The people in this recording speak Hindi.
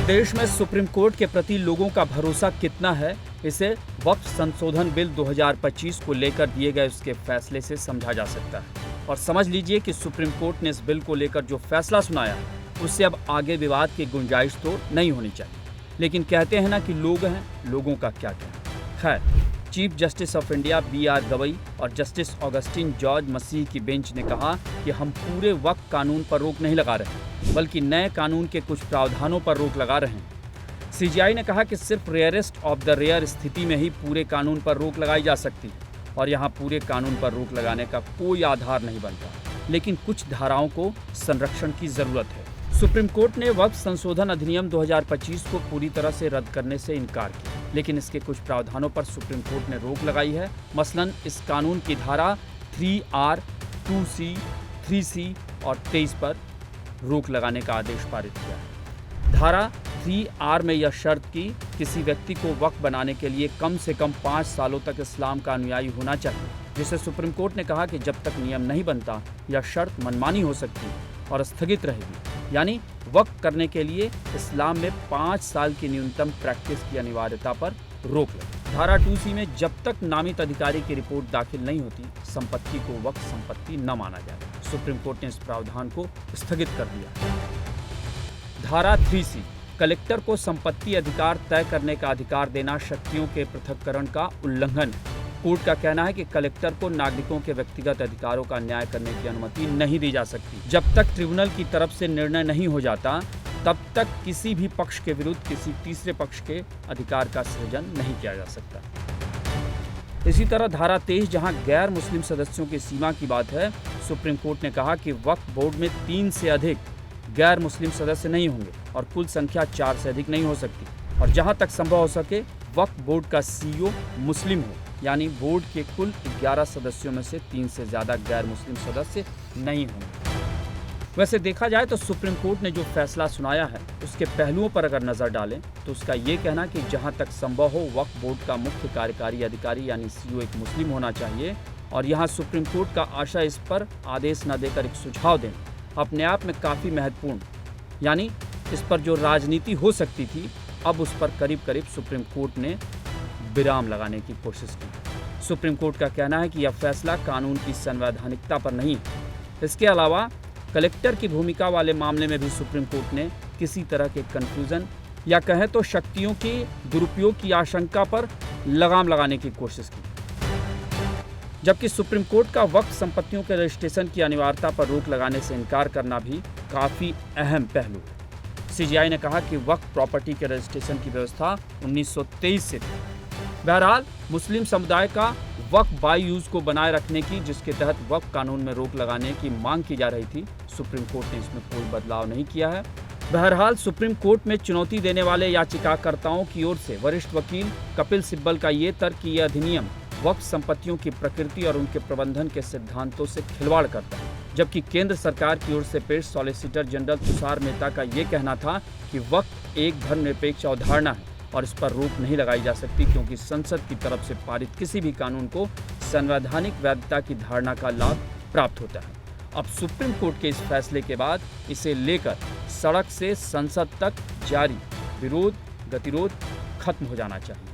देश में सुप्रीम कोर्ट के प्रति लोगों का भरोसा कितना है, इसे वक्फ संशोधन बिल 2025 को लेकर दिए गए उसके फैसले से समझा जा सकता है। और समझ लीजिए कि सुप्रीम कोर्ट ने इस बिल को लेकर जो फैसला सुनाया उससे अब आगे विवाद की गुंजाइश तो नहीं होनी चाहिए। लेकिन कहते हैं ना कि लोग हैं, लोगों का क्या कहना। खैर, chief justice of India BR Gavai और जस्टिस ऑगस्टिन जॉर्ज मसीह की बेंच ने कहा कि हम पूरे वक्फ कानून पर रोक नहीं लगा रहे, बल्कि नए कानून के कुछ प्रावधानों पर रोक लगा रहे हैं। CJI ने कहा कि सिर्फ रेयरेस्ट ऑफ द रेयर स्थिति में ही पूरे कानून पर रोक लगाई जा सकती है और यहाँ पूरे कानून पर रोक लगाने का कोई आधार नहीं बनता, लेकिन कुछ धाराओं को संरक्षण की जरूरत है। सुप्रीम कोर्ट ने वक्फ संशोधन अधिनियम 2025 को पूरी तरह से रद्द करने से इनकार किया, लेकिन इसके कुछ प्रावधानों पर सुप्रीम कोर्ट ने रोक लगाई है। मसलन इस कानून की धारा 3R, 2C, 3C और 23 पर रोक लगाने का आदेश पारित किया है। धारा 3R में यह शर्त की किसी व्यक्ति को वक्फ बनाने के लिए कम से कम 5 सालों तक इस्लाम का अनुयायी होना चाहिए, जिसे सुप्रीम कोर्ट ने कहा कि जब तक नियम नहीं बनता यह शर्त मनमानी हो सकती है और स्थगित रहेगी। यानी वक्फ करने के लिए इस्लाम में 5 साल की न्यूनतम प्रैक्टिस की अनिवार्यता पर रोक लगी। धारा 2C में जब तक नामित अधिकारी की रिपोर्ट दाखिल नहीं होती, संपत्ति को वक्फ संपत्ति न माना जाए। सुप्रीम कोर्ट ने इस प्रावधान को स्थगित कर दिया। धारा 3C, कलेक्टर को संपत्ति अधिकार तय करने का अधिकार देना शक्तियों के पृथक्करण का उल्लंघन है। कोर्ट का कहना है कि कलेक्टर को नागरिकों के व्यक्तिगत अधिकारों का न्याय करने की अनुमति नहीं दी जा सकती। जब तक ट्रिब्यूनल की तरफ से निर्णय नहीं हो जाता, तब तक किसी भी पक्ष के विरुद्ध किसी तीसरे पक्ष के अधिकार का सृजन नहीं किया जा सकता। इसी तरह धारा 23, जहां गैर मुस्लिम सदस्यों की सीमा की बात है, सुप्रीम कोर्ट ने कहा कि वक्फ बोर्ड में 3 से अधिक गैर मुस्लिम सदस्य नहीं होंगे और कुल संख्या 4 से अधिक नहीं हो सकती। और जहां तक संभव हो सके वक्फ बोर्ड का CEO मुस्लिम हो, यानी बोर्ड के कुल 11 सदस्यों में से 3 से ज़्यादा गैर मुस्लिम सदस्य नहीं होंगे। वैसे देखा जाए तो सुप्रीम कोर्ट ने जो फैसला सुनाया है उसके पहलुओं पर अगर नज़र डालें तो उसका ये कहना कि जहां तक संभव हो वक्फ बोर्ड का मुख्य कार्यकारी अधिकारी यानी CEO एक मुस्लिम होना चाहिए, और यहाँ सुप्रीम कोर्ट का आशा इस पर आदेश न देकर एक सुझाव देना अपने आप में काफ़ी महत्वपूर्ण। यानी इस पर जो राजनीति हो सकती थी, अब उस पर करीब करीब सुप्रीम कोर्ट ने विराम लगाने की कोशिश की। सुप्रीम कोर्ट का कहना है कि यह फैसला कानून की संवैधानिकता पर नहीं है। इसके अलावा कलेक्टर की भूमिका वाले मामले में भी सुप्रीम कोर्ट ने किसी तरह के कन्फ्यूजन या कहें तो शक्तियों के दुरुपयोग की आशंका पर लगाम लगाने की कोशिश की, जबकि सुप्रीम कोर्ट का वक्फ संपत्तियों के रजिस्ट्रेशन की अनिवार्यता पर रोक लगाने से इनकार करना भी काफ़ी अहम पहलू है। CJI ने कहा कि वक्फ प्रॉपर्टी के रजिस्ट्रेशन की व्यवस्था 1923 से थी। बहरहाल मुस्लिम समुदाय का वक्फ बाई यूज को बनाए रखने की, जिसके तहत वक्फ कानून में रोक लगाने की मांग की जा रही थी, सुप्रीम कोर्ट ने इसमें कोई बदलाव नहीं किया है। बहरहाल सुप्रीम कोर्ट में चुनौती देने वाले याचिकाकर्ताओं की ओर से वरिष्ठ वकील कपिल सिब्बल का ये तर्क कि यह अधिनियम वक्फ संपत्तियों की प्रकृति और उनके प्रबंधन के सिद्धांतों से खिलवाड़ करता है, जबकि केंद्र सरकार की ओर से पेश सॉलिसिटर जनरल तुषार मेहता का ये कहना था कि वक्फ एक धर्मनिरपेक्ष अवधारणा है और इस पर रोक नहीं लगाई जा सकती, क्योंकि संसद की तरफ से पारित किसी भी कानून को संवैधानिक वैधता की धारणा का लाभ प्राप्त होता है। अब सुप्रीम कोर्ट के इस फैसले के बाद इसे लेकर सड़क से संसद तक जारी विरोध गतिरोध खत्म हो जाना चाहिए।